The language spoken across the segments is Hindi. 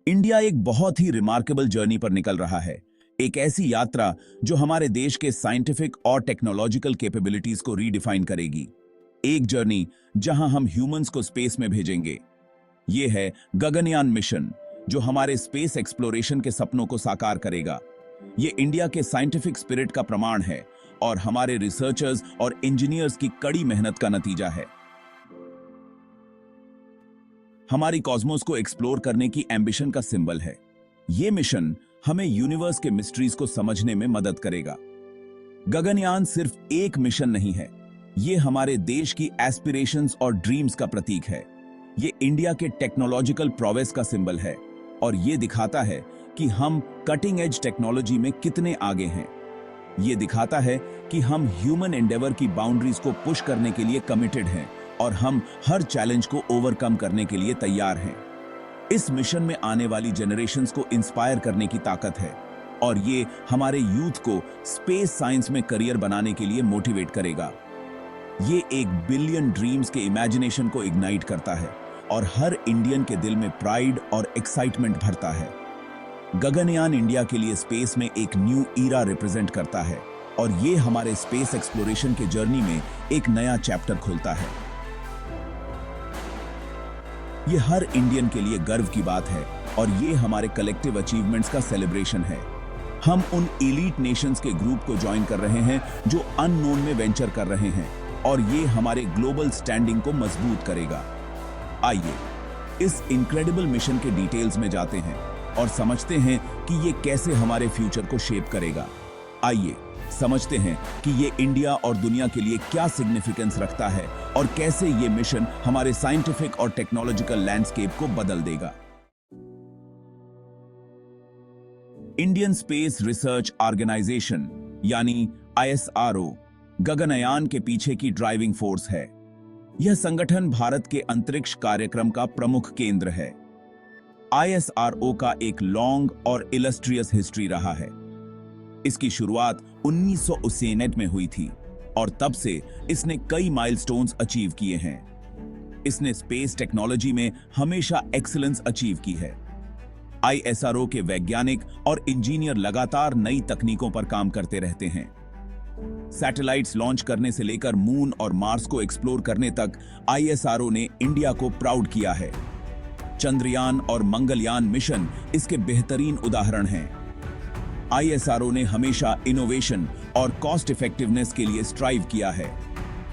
इंडिया एक बहुत ही रिमार्केबल जर्नी पर निकल रहा है। एक ऐसी यात्रा जो हमारे देश के साइंटिफिक और टेक्नोलॉजिकल कैपेबिलिटीज को रीडिफाइन करेगी। एक जर्नी जहां हम ह्यूमंस को स्पेस में भेजेंगे। ये है गगनयान मिशन, जो हमारे स्पेस एक्सप्लोरेशन के सपनों को साकार करेगा। ये इंडिया के साइंटिफिक स्पिरिट का प्रमाण है और हमारे रिसर्चर्स और इंजीनियर्स की कड़ी मेहनत का नतीजा है। हमारी कॉस्मोस को एक्सप्लोर करने की एम्बिशन का सिंबल है। यह मिशन हमें यूनिवर्स के मिस्ट्रीज को समझने में मदद करेगा। गगनयान सिर्फ एक मिशन नहीं है, यह हमारे देश की एस्पिरेशंस और ड्रीम्स का प्रतीक है। यह इंडिया के टेक्नोलॉजिकल प्रोग्रेस का सिंबल है और यह दिखाता है कि हम कटिंग एज टेक्नोलॉजी में कितने आगे हैं। यह दिखाता है कि हम ह्यूमन एंडेवर की बाउंड्रीज को पुश करने के लिए कमिटेड हैं और हम हर चैलेंज को ओवरकम करने के लिए तैयार हैं। इस मिशन में आने वाली जनरेशंस को इंस्पायर करने की ताकत है और ये हमारे यूथ को स्पेस साइंस में करियर बनाने के लिए मोटिवेट करेगा। ये 1 बिलियन ड्रीम्स के इमेजिनेशन को इग्नाइट करता है और हर इंडियन के दिल में प्राइड और एक्साइटमेंट भरता है। गगनयान इंडिया के लिए स्पेस में एक न्यू ईरा रिप्रेजेंट करता है और ये हमारे स्पेस एक्सप्लोरेशन के जर्नी में एक नया चैप्टर खोलता है। ये हर इंडियन के लिए गर्व की बात है और ये हमारे कलेक्टिव अचीवमेंट्स का सेलिब्रेशन है। हम उन एलीट नेशंस के ग्रुप को ज्वाइन कर रहे हैं जो अननोन में वेंचर कर रहे हैं और ये हमारे ग्लोबल स्टैंडिंग को मजबूत करेगा। आइए इस इनक्रेडिबल मिशन के डिटेल्स में जाते हैं और समझते हैं कि ये कैसे हमारे फ्यूचर को शेप करेगा। आइए समझते हैं कि ये इंडिया और दुनिया के लिए क्या सिग्निफिकेंस रखता है और कैसे ये मिशन हमारे साइंटिफिक और टेक्नोलॉजिकल लैंडस्केप को बदल देगा। इंडियन स्पेस रिसर्च ऑर्गेनाइजेशन यानी ISRO गगनयान के पीछे की ड्राइविंग फोर्स है। यह संगठन भारत के अंतरिक्ष कार्यक्रम का प्रमुख केंद्र है। ISRO का एक लॉन्ग और इलस्ट्रियस हिस्ट्री रहा है। इसकी शुरुआत 1959 में हुई थी और तब से इसने कई माइलस्टोन्स अचीव किए हैं। इसने स्पेस टेक्नोलॉजी में हमेशा एक्सीलेंस अचीव की है। ISRO के वैज्ञानिक और इंजीनियर लगातार नई तकनीकों पर काम करते रहते हैं। सैटेलाइट्स लॉन्च करने से लेकर मून और मार्स को एक्सप्लोर करने तक ISRO ने इंडिया को प्राउड किया है। चंद्रयान और मंगलयान मिशन इसके बेहतरीन उदाहरण हैं। ISRO ने हमेशा इनोवेशन और कॉस्ट इफेक्टिवनेस के लिए स्ट्राइव किया है।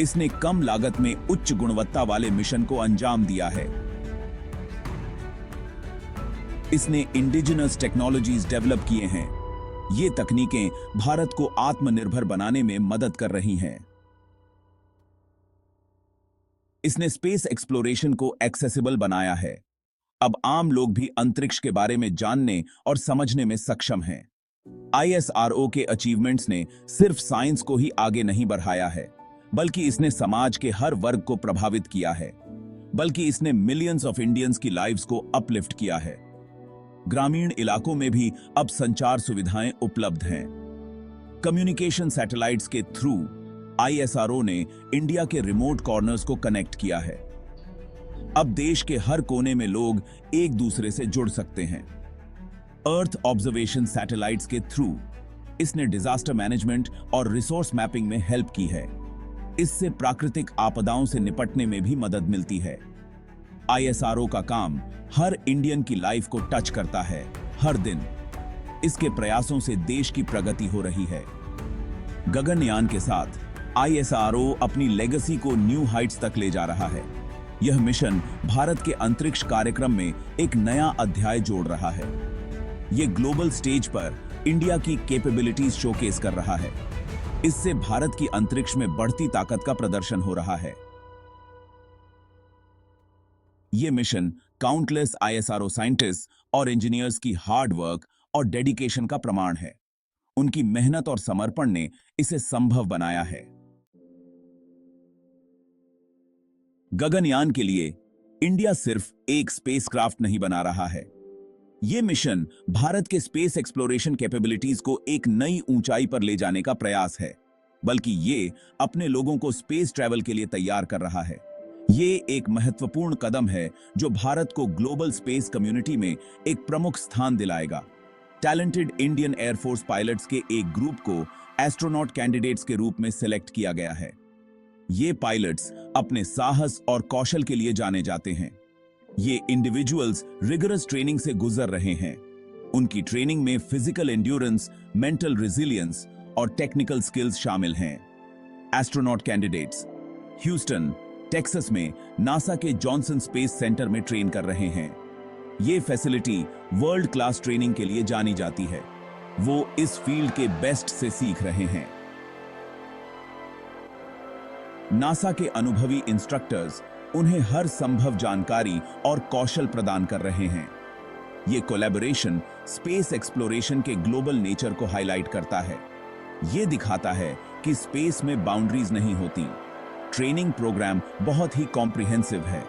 इसने कम लागत में उच्च गुणवत्ता वाले मिशन को अंजाम दिया है। इसने इंडिजिनस टेक्नोलॉजीज डेवलप किए हैं। ये तकनीकें भारत को आत्मनिर्भर बनाने में मदद कर रही हैं। इसने स्पेस एक्सप्लोरेशन को एक्सेसिबल बनाया है। अब आम लोग भी अंतरिक्ष के बारे में जानने और समझने में सक्षम हैं। ISRO के अचीवमेंट्स ने सिर्फ साइंस को ही आगे नहीं बढ़ाया है, बल्कि इसने समाज के हर वर्ग को प्रभावित किया है, बल्कि इसने मिलियंस ऑफ इंडियंस की लाइव्स को अपलिफ्ट किया है। ग्रामीण इलाकों में भी अब संचार सुविधाएं उपलब्ध हैं। कम्युनिकेशन सैटेलाइट्स के थ्रू ISRO ने इंडिया के रिमोट कॉर्नर्स को कनेक्ट किया है। अब देश के हर कोने में लोग एक दूसरे से जुड़ सकते हैं। अर्थ ऑब्जर्वेशन सैटेलाइट्स के थ्रू इसने डिजास्टर मैनेजमेंट और रिसोर्स मैपिंग में हेल्प की है। इससे प्राकृतिक आपदाओं से निपटने में भी मदद मिलती है। ISRO का काम हर इंडियन की लाइफ को टच करता है, हर दिन। इसके प्रयासों से देश की प्रगति हो रही है। गगनयान के साथ ISRO अपनी लेगेसी को न्यू हाइट्स तक ले जा रहा है। यह मिशन भारत के अंतरिक्ष कार्यक्रम में एक नया अध्याय जोड़ रहा है। यह ग्लोबल स्टेज पर इंडिया की कैपेबिलिटीज शोकेस कर रहा है। इससे भारत की अंतरिक्ष में बढ़ती ताकत का प्रदर्शन हो रहा है। यह मिशन काउंटलेस ISRO साइंटिस्ट और इंजीनियर्स की हार्ड वर्क और डेडिकेशन का प्रमाण है। उनकी मेहनत और समर्पण ने इसे संभव बनाया है। गगनयान के लिए इंडिया सिर्फ एक स्पेसक्राफ्ट नहीं बना रहा है। यह मिशन भारत के स्पेस एक्सप्लोरेशन कैपेबिलिटीज को एक नई ऊंचाई पर ले जाने का प्रयास है, बल्कि ये अपने लोगों को स्पेस ट्रैवल के लिए तैयार कर रहा है। ये एक महत्वपूर्ण कदम है जो भारत को ग्लोबल स्पेस कम्युनिटी में एक प्रमुख स्थान दिलाएगा। टैलेंटेड इंडियन एयरफोर्स पायलट्स के एक ग्रुप को एस्ट्रोनॉट कैंडिडेट्स के रूप में सिलेक्ट किया गया है। ये पायलट्स अपने साहस और कौशल के लिए जाने जाते हैं। ये इंडिविजुअल्स रिगरस ट्रेनिंग से गुजर रहे हैं। उनकी ट्रेनिंग में फिजिकल एंड्योरेंस, मेंटल रेजिलियंस और टेक्निकल स्किल्स शामिल हैं। एस्ट्रोनॉट कैंडिडेट्स ह्यूस्टन, टेक्सास में नासा के जॉनसन स्पेस सेंटर में ट्रेन कर रहे हैं। ये फैसिलिटी वर्ल्ड क्लास ट्रेनिंग के लिए जानी जाती है। वो इस फील्ड के बेस्ट से सीख रहे हैं। नासा के अनुभवी इंस्ट्रक्टर्स उन्हें हर संभव जानकारी और कौशल प्रदान कर रहे हैं। ये कोलैबोरेशन स्पेस एक्सप्लोरेशन के ग्लोबल नेचर को हाईलाइट करता है। ये दिखाता है कि स्पेस में बाउंड्रीज नहीं होती। ट्रेनिंग प्रोग्राम बहुत ही कॉम्प्रिहेंसिव है।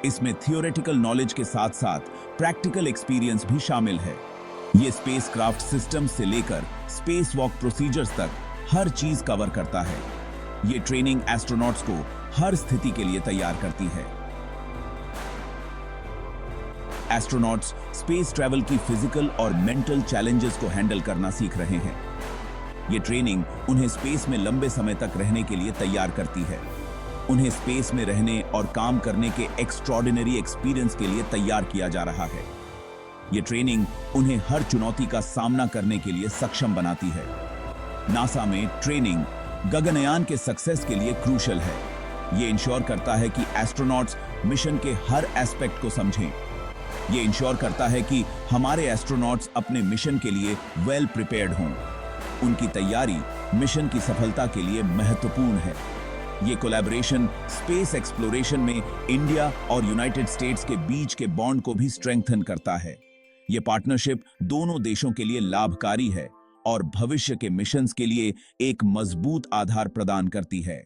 इसमें थियोरेटिकल नॉलेज के साथ साथ प्रैक्टिकल एक्सपीरियंस भी शामिल है। ये स्पेसक्राफ्ट सिस्टम से लेकर स्पेस वॉक प्रोसीजर्स तक हर चीज कवर करता है। ये ट्रेनिंग एस्ट्रोनॉट्स को हर स्थिति के लिए तैयार करती है। एस्ट्रोनॉट्स स्पेस ट्रैवल की फिजिकल और मेंटल चैलेंजेस को हैंडल करना सीख रहे हैं। ये ट्रेनिंग उन्हें स्पेस में लंबे समय तक रहने के लिए तैयार करती है। उन्हें स्पेस में रहने और काम करने के एक्स्ट्रॉर्डिनरी एक्सपीरियंस के लिए तैयार किया जा रहा है। ये ट्रेनिंग उन्हें हर चुनौती का सामना करने के लिए सक्षम बनाती है। नासा में ट्रेनिंग गगनयान के सक्सेस के लिए क्रूशल है। ये इंश्योर करता है कि एस्ट्रोनॉट्स मिशन के हर एस्पेक्ट को समझें। ये इंश्योर करता है कि हमारे एस्ट्रोनॉट्स अपने मिशन के लिए वेल प्रिपेयर्ड हों। उनकी तैयारी मिशन की सफलता के लिए महत्वपूर्ण है। ये कोलैबोरेशन स्पेस एक्सप्लोरेशन में इंडिया और यूनाइटेड स्टेट्स के बीच के बॉन्ड को भी स्ट्रेंथन करता है। ये पार्टनरशिप दोनों देशों के लिए लाभकारी है और भविष्य के मिशंस के लिए एक मजबूत आधार प्रदान करती है।